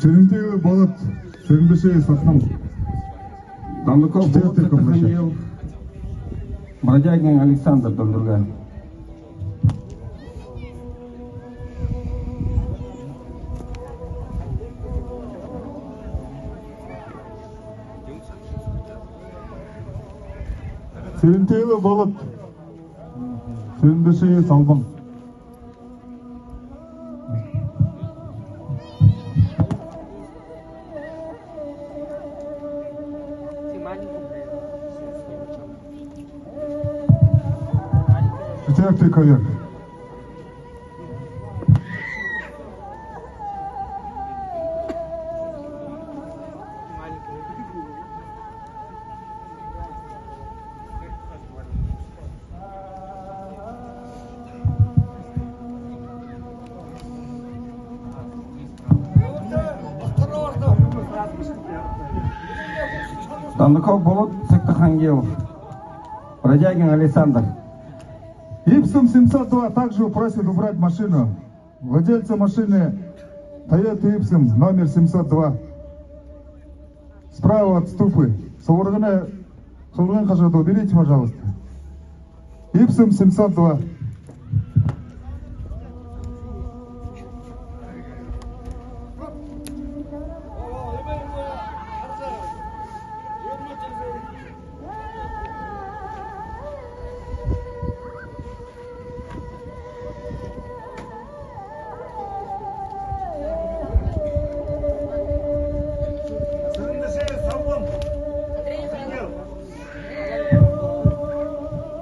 Серентьевый Болот, Серенбешей Сахнам. Дандуков Саханьев, Бродягин Александр Дондурган. Серентьевый Болот, Серенбешей Салбан. Четвертый ковер. Дандуков Болот Саханьев, Бродягин Александр. Ипсум 702 также просит убрать машину. Владельца машины Toyota Ипсум номер 702. Справа от ступы. Солургана Хажаду, уберите, пожалуйста. Ипсум 702.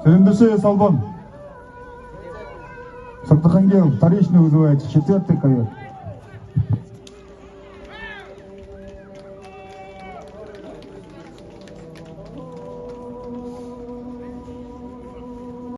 Серенбешей Салбан. Сактахангел, вторичный вызывается, четвертый ковер.